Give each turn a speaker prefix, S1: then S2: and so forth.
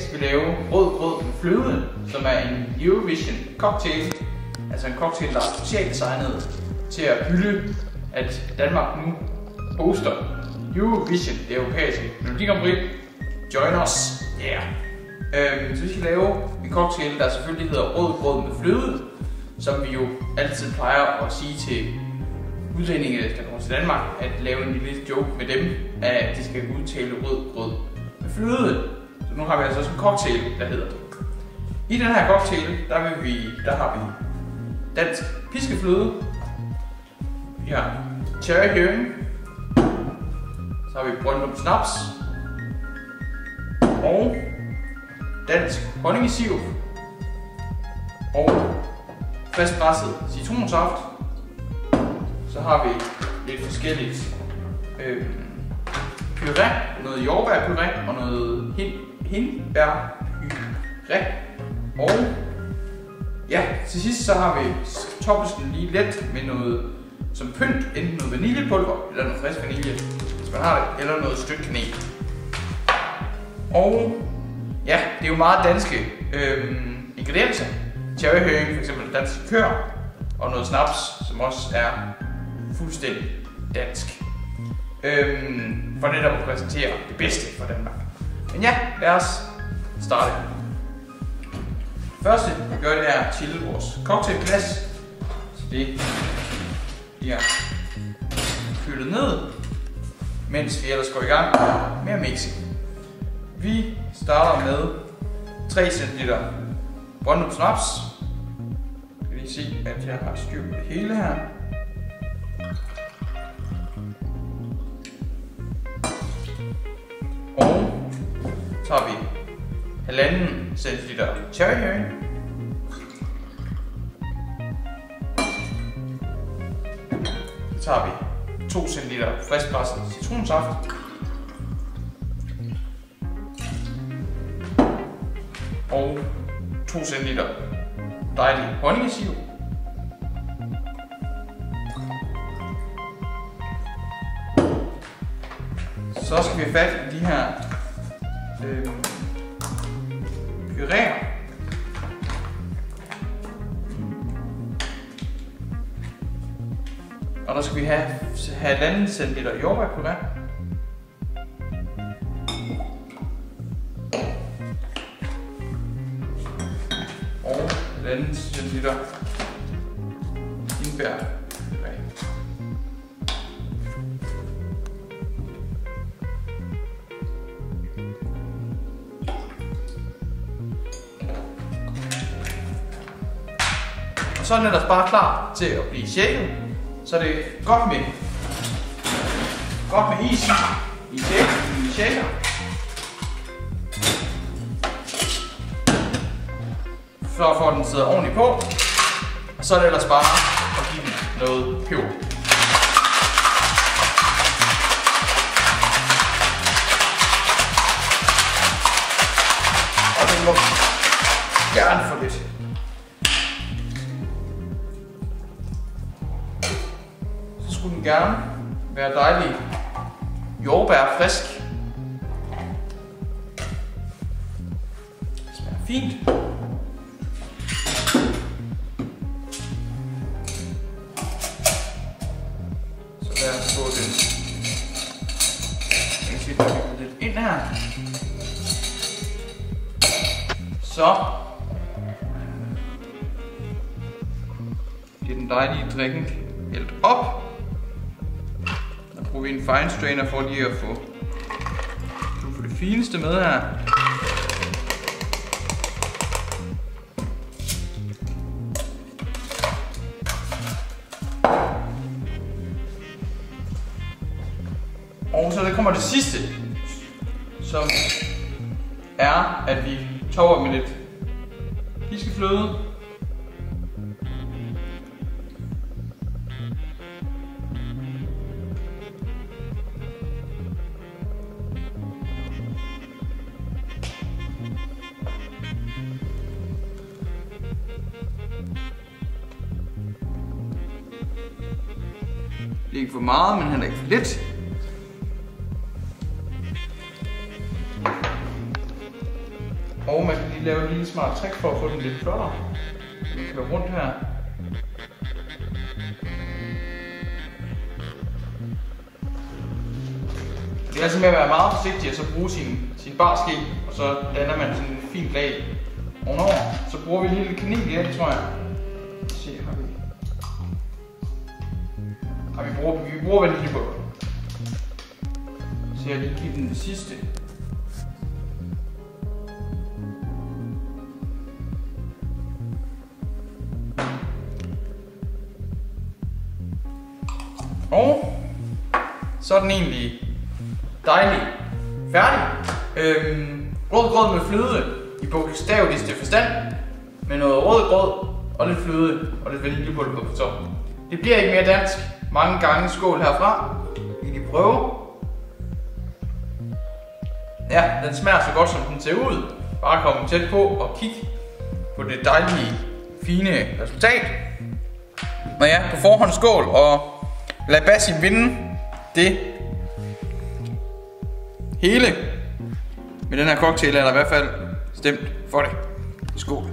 S1: skal vi lave rød grød med fløde, som er en Eurovision cocktail. Altså en cocktail, der er specielt designet til at hylde, at Danmark nu hoster Eurovision, det europæiske Melodi Grand Prix. Join us! Yeah! Så vi skal lave en cocktail, der selvfølgelig hedder rød grød med fløde, som vi jo altid plejer at sige til udlændinge, der kommer til Danmark, at lave en lille joke med dem, at de skal udtale rød grød med fløde. Så nu har vi altså også en cocktail, der hedder det. I den her cocktail, der har vi dansk piskefløde, vi har cherryhøring, så har vi Brøndum snaps og dansk honningesirup og frisk presset citronsaft. Så har vi lidt forskelligt puré, noget jordbærpuré og noget hindbærpuré. Og ja, til sidst så har vi toppet den lige let med noget som pynt, enten noget vaniljepulver eller noget frisk vanilje, hvis man har det, eller noget stødt kanel. Og ja, det er jo meget danske ingredienser. Cherryhøring, for eksempel dansk likør, og noget snaps, som også er fuldstændig dansk. For netop at præsentere det bedste for Danmark. Men ja, lad os starte. Første, vi gør det er at chille vores cocktailglas. Så det bliver kølet ned, mens vi ellers går i gang med at mixe. Vi starter med 3 cl Brøndum snaps. Jeg kan lige se, at jeg har styr på det hele her. Og så har vi 1,5 cl cherryhøring. Så har vi 2 cl friskpresset citronsaft. Og 2 cl dejlig honningesirup. Så skal vi have fat i de her puréer. Og der skal vi have 1,5 cl jordbærpuré. Og 1,5 cl hindbærpuré. Så er den ellers bare klar til at blive shaket. Så er det godt med is i shaker. For at den sidder ordentligt på. Og så er det ellers bare at give den noget peber. Og den må gerne få lidt. Så skulle den gerne være dejlig jordbær frisk. Det smager fint. Så lad os få den. Jeg kan se, at der er lidt ind her. Så bliver den dejlige drikken hældt op. Der bruger vi en fine strainer for lige at få det fineste med her. Og så der kommer det sidste, som er, at vi topper med lidt piskefløde. Ikke for meget, men heller ikke for lidt. Og man kan lige lave et lille smart trick for at få den lidt flottere. Vi kører rundt her. Det er altså med at være meget forsigtig og så bruge sin barske, og så danner man sådan et fint lag ovenover. Så bruger vi en lille kanel igen, tror jeg. Se, vi bruger vaniljepulver. Så jeg lige giver den det sidste. Og så er den egentlig dejlig færdig. Rød grød med fløde i bogstaveligste forstand. Med noget rød grød og lidt fløde og lidt vaniljepulver på toppen. Det bliver ikke mere dansk. Mange gange skål herfra. Vi kan prøve. Ja, den smager så godt som den ser ud. Bare kom tæt på og kig på det dejlige, fine resultat. Og ja, på forhånd skål, og lad Basim vinde det hele med den her cocktail, eller i hvert fald stemt for det. Skål.